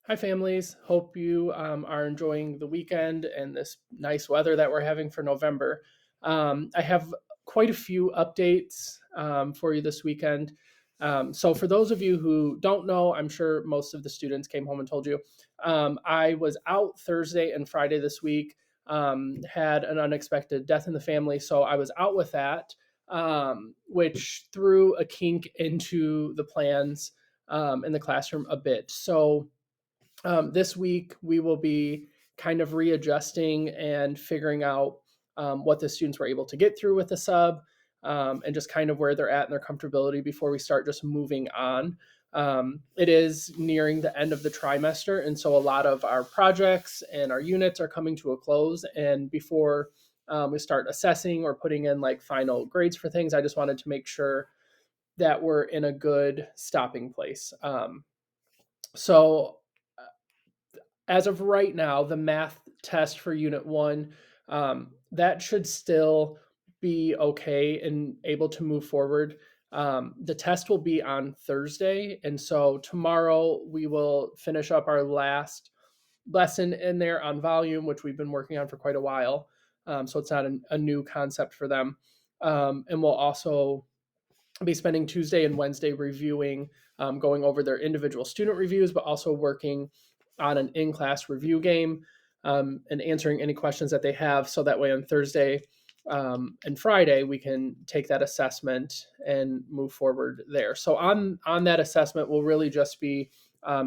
Hi, families. Hope you are enjoying the weekend and this nice weather that we're having for November. I have quite a few updates for you this weekend. So, for those of you who don't know, I'm sure most of the students came home and told you. I was out Thursday and Friday this week, had an unexpected death in the family. So, I was out with that, which threw a kink into the plans in the classroom a bit. So, this week, we will be kind of readjusting and figuring out what the students were able to get through with the sub and just kind of where they're at in their comfortability before we start just moving on. It is nearing the end of the trimester, and so a lot of our projects and our units are coming to a close. And before we start assessing or putting in like final grades for things, I just wanted to make sure that we're in a good stopping place. So as of right now, the math test for Unit 1, that should still be okay and able to move forward. The test will be on Thursday, and so tomorrow we will finish up our last lesson in there on volume, which we've been working on for quite a while. So it's not a new concept for them. And we'll also be spending Tuesday and Wednesday reviewing, going over their individual student reviews, but also working on an in class review game and answering any questions that they have. So that way on Thursday and Friday, we can take that assessment and move forward there. So on that assessment will really just be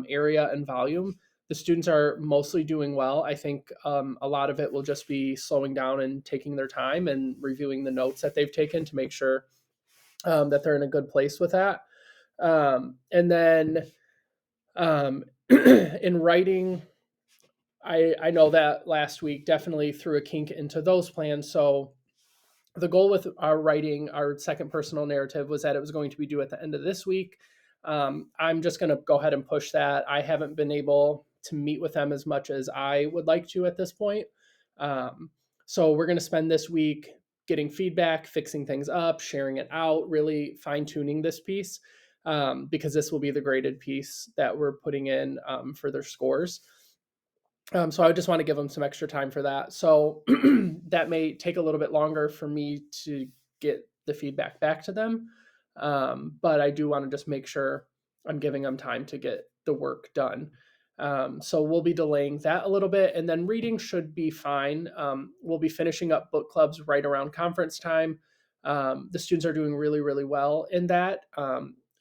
area and volume. The students are mostly doing well. I think a lot of it will just be slowing down and taking their time and reviewing the notes that they've taken to make sure that they're in a good place with that. And then in writing, I know that last week definitely threw a kink into those plans. So the goal with our writing, our second personal narrative, was that it was going to be due at the end of this week. I'm just going to go ahead and push that. I haven't been able to meet with them as much as I would like to at this point. Um, so we're going to spend this week getting feedback, fixing things up, sharing it out, really fine tuning this piece because this will be the graded piece that we're putting in for their scores. So I just want to give them some extra time for that. So that may take a little bit longer for me to get the feedback back to them. But I do want to just make sure I'm giving them time to get the work done. So we'll be delaying that a little bit. And then reading should be fine. We'll be finishing up book clubs right around conference time. The students are doing really, really well in that.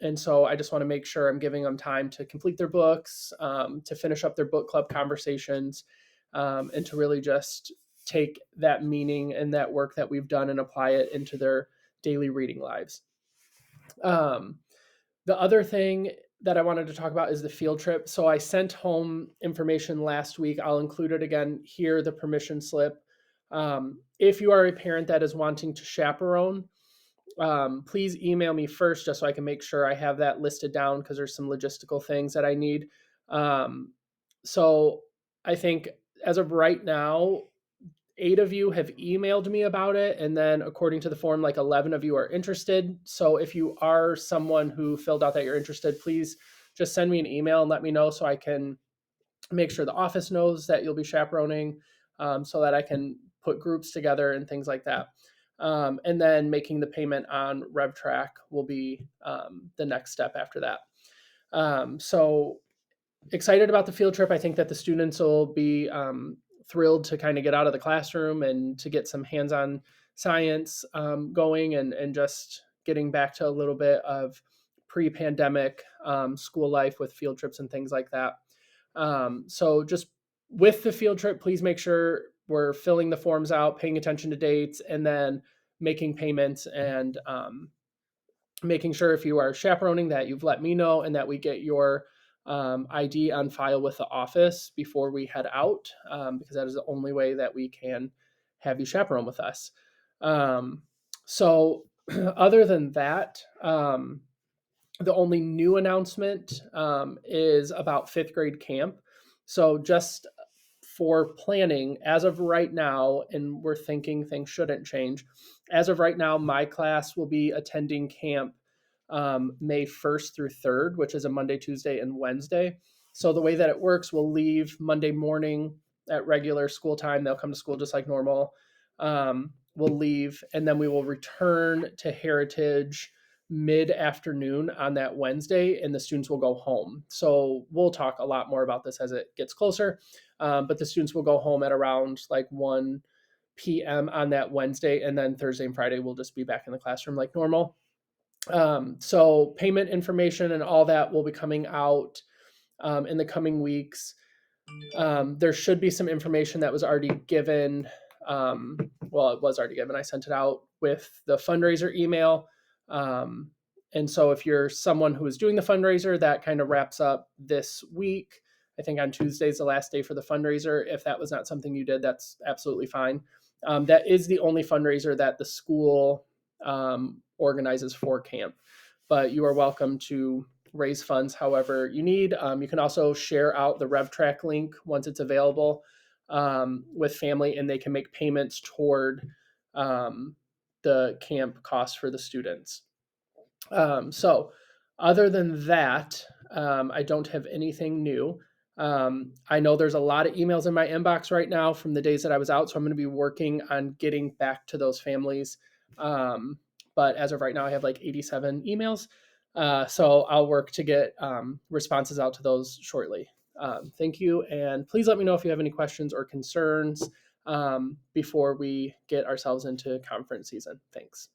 And so I just want to make sure I'm giving them time to complete their books, to finish up their book club conversations, and to really just take that meaning and that work that we've done and apply it into their daily reading lives. Um, the other thing that I wanted to talk about is the field trip. So I sent home information last week. I'll include it again here, the permission slip. If you are a parent that is wanting to chaperone, please email me first just so I can make sure I have that listed down because there's some logistical things that I need. Um, so I think as of right now, 8 of you have emailed me about it. And then according to the form, like 11 of you are interested. So if you are someone who filled out that you're interested, please just send me an email and let me know so I can make sure the office knows that you'll be chaperoning so that I can put groups together and things like that. And then making the payment on RevTrack will be the next step after that. So excited about the field trip. I think that the students will be thrilled to kind of get out of the classroom and to get some hands-on science going and just getting back to a little bit of pre-pandemic school life with field trips and things like that. So just with the field trip, please make sure we're filling the forms out, paying attention to dates, and then making payments and making sure if you are chaperoning that you've let me know and that we get your ID on file with the office before we head out, because that is the only way that we can have you chaperone with us. So, other than that, the only new announcement is about fifth grade camp. So, just for planning, as of right now, and we're thinking things shouldn't change, as of right now, my class will be attending camp May 1st through 3rd, which is a Monday, Tuesday, and Wednesday. So the way that it works, we'll leave Monday morning at regular school time. They'll come to school just like normal. We'll leave, and then we will return to Heritage mid-afternoon on that Wednesday, and the students will go home. So we'll talk a lot more about this as it gets closer. But the students will go home at around like 1 p.m. on that Wednesday, and then Thursday and Friday we'll just be back in the classroom like normal. So payment information and all that will be coming out in the coming weeks. There should be some information that was already given. Well, it was already given. I sent it out with the fundraiser email. And so if you're someone who is doing the fundraiser, that kind of wraps up this week. I think on Tuesday is the last day for the fundraiser. If that was not something you did, that's absolutely fine. That is the only fundraiser that the school organizes for camp. But you are welcome to raise funds however you need. You can also share out the RevTrack link once it's available with family, and they can make payments toward the camp costs for the students. So other than that, I don't have anything new. I know there's a lot of emails in my inbox right now from the days that I was out, so I'm going to be working on getting back to those families. But as of right now, I have like 87 emails. So I'll work to get responses out to those shortly. Thank you. And please let me know if you have any questions or concerns before we get ourselves into conference season. Thanks.